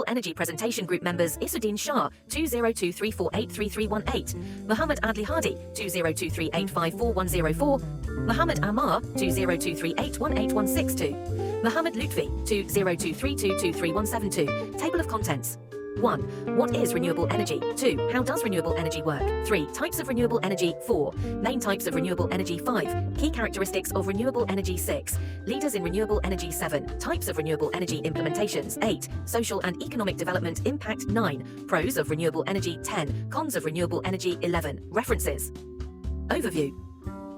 Energy Presentation Group members Isuddin Shah, 2023483318, Muhammad Adli Hadi, 2023854104, Muhammad Amar, 2023818162, Muhammad Lutfi, 2023223172. Table of contents. 1. What is renewable energy? 2. How does renewable energy work? 3. Types of renewable energy. 4. Main types of renewable energy. 5. Key characteristics of renewable energy. 6. Leaders in renewable energy. 7. Types of renewable energy implementations. 8. Social and economic development impact. 9. Pros of renewable energy. 10. Cons of renewable energy. 11. References. Overview.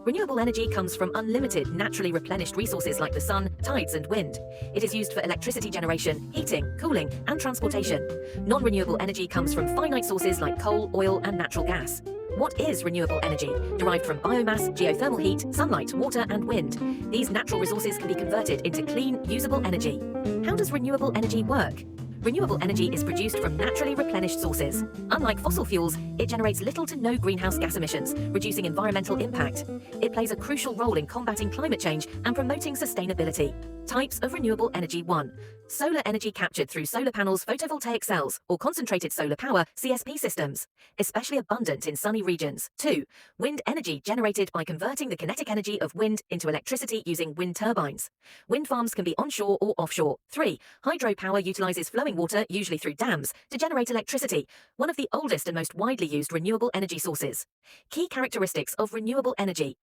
Renewable energy comes from unlimited, naturally replenished resources like the sun, tides, and wind. It is used for electricity generation, heating, cooling, and transportation. Non-renewable energy comes from finite sources like coal, oil, and natural gas. What is renewable energy? Derived from biomass, geothermal heat, sunlight, water, and wind. These natural resources can be converted into clean, usable energy. How does renewable energy work? Renewable energy is produced from naturally replenished sources. Unlike fossil fuels, it generates little to no greenhouse gas emissions, reducing environmental impact. It plays a crucial role in combating climate change and promoting sustainability. Types of renewable energy. 1. Solar energy captured through solar panels, photovoltaic cells, or concentrated solar power (CSP) systems, especially abundant in sunny regions. 2. Wind energy generated by converting the kinetic energy of wind into electricity using wind turbines. Wind farms can be onshore or offshore. 3. Hydropower utilizes flowing water, usually through dams, to generate electricity, one of the oldest and most widely used renewable energy sources. Key characteristics of renewable energy.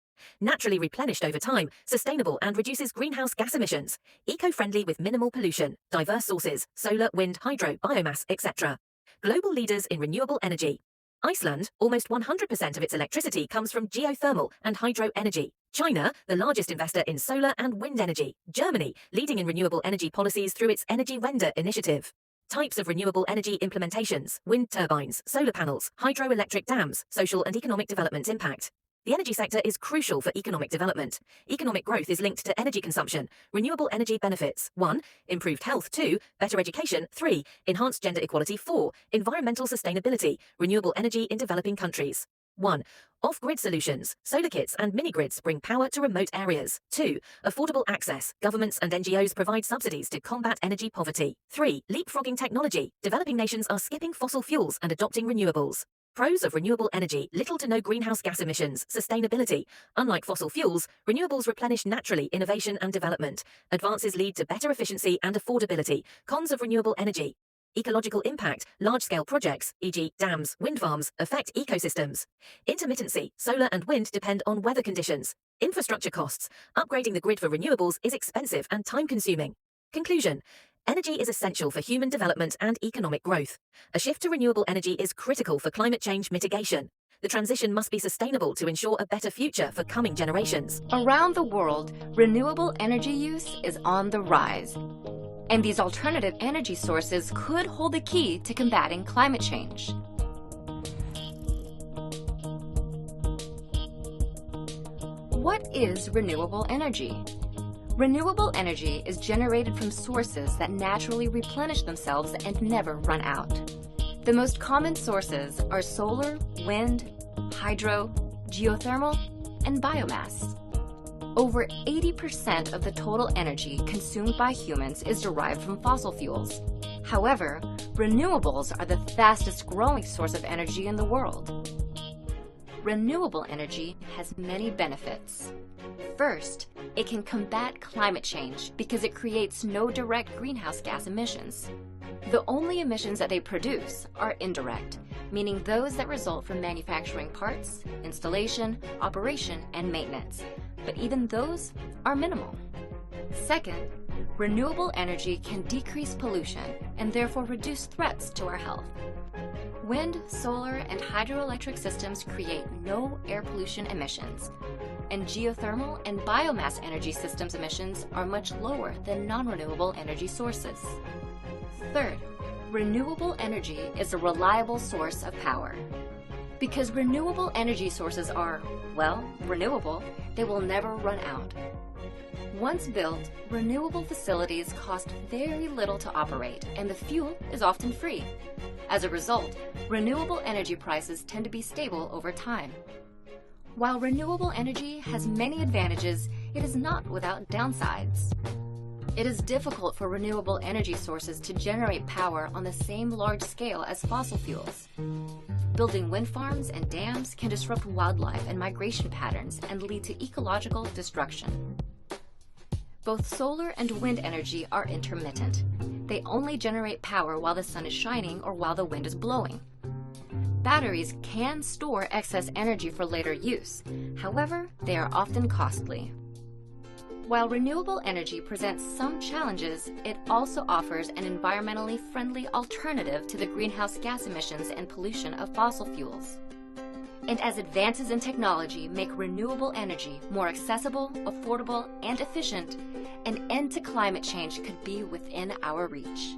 Naturally replenished over time, sustainable and reduces greenhouse gas emissions, eco-friendly with minimal pollution, diverse sources, solar, wind, hydro, biomass, etc. Global leaders in renewable energy. Iceland, almost 100% of its electricity comes from geothermal and hydro energy. China, the largest investor in solar and wind energy. Germany, leading in renewable energy policies through its Energiewende initiative. Types of renewable energy implementations: wind turbines, solar panels, hydroelectric dams, social and economic development impact. The energy sector is crucial for economic development. Economic growth is linked to energy consumption. Renewable energy benefits: 1. Improved health. 2. Better education. 3. Enhanced gender equality. 4. Environmental sustainability. Renewable energy in developing countries. 1. Off-grid solutions. Solar kits and mini-grids bring power to remote areas. 2. Affordable access. Governments and NGOs provide subsidies to combat energy poverty. 3. Leapfrogging technology. Developing nations are skipping fossil fuels and adopting renewables. Pros of renewable energy: little to no greenhouse gas emissions, sustainability. Unlike fossil fuels, renewables replenish naturally, innovation and development. Advances lead to better efficiency and affordability. Cons of renewable energy: ecological impact. Large-scale projects, e.g. dams, wind farms, affect ecosystems. Intermittency. Solar and wind depend on weather conditions. Infrastructure costs. Upgrading the grid for renewables is expensive and time-consuming. Conclusion. Energy is essential for human development and economic growth. A shift to renewable energy is critical for climate change mitigation. The transition must be sustainable to ensure a better future for coming generations. Around the world, renewable energy use is on the rise. And these alternative energy sources could hold the key to combating climate change. What is renewable energy? Renewable energy is generated from sources that naturally replenish themselves and never run out. The most common sources are solar, wind, hydro, geothermal, and biomass. Over 80% of the total energy consumed by humans is derived from fossil fuels. However, renewables are the fastest growing source of energy in the world. Renewable energy has many benefits. First, it can combat climate change because it creates no direct greenhouse gas emissions. The only emissions that they produce are indirect, meaning those that result from manufacturing parts, installation, operation, and maintenance. But even those are minimal. Second, renewable energy can decrease pollution and therefore reduce threats to our health. Wind, solar, and hydroelectric systems create no air pollution emissions, and geothermal and biomass energy systems emissions are much lower than non-renewable energy sources. Third, renewable energy is a reliable source of power. Because renewable energy sources are, well, renewable, they will never run out. Once built, renewable facilities cost very little to operate, and the fuel is often free. As a result, renewable energy prices tend to be stable over time. While renewable energy has many advantages, it is not without downsides. It is difficult for renewable energy sources to generate power on the same large scale as fossil fuels. Building wind farms and dams can disrupt wildlife and migration patterns and lead to ecological destruction. Both solar and wind energy are intermittent. They only generate power while the sun is shining or while the wind is blowing. Batteries can store excess energy for later use. However, they are often costly. While renewable energy presents some challenges, it also offers an environmentally friendly alternative to the greenhouse gas emissions and pollution of fossil fuels. And as advances in technology make renewable energy more accessible, affordable, and efficient, an end to climate change could be within our reach.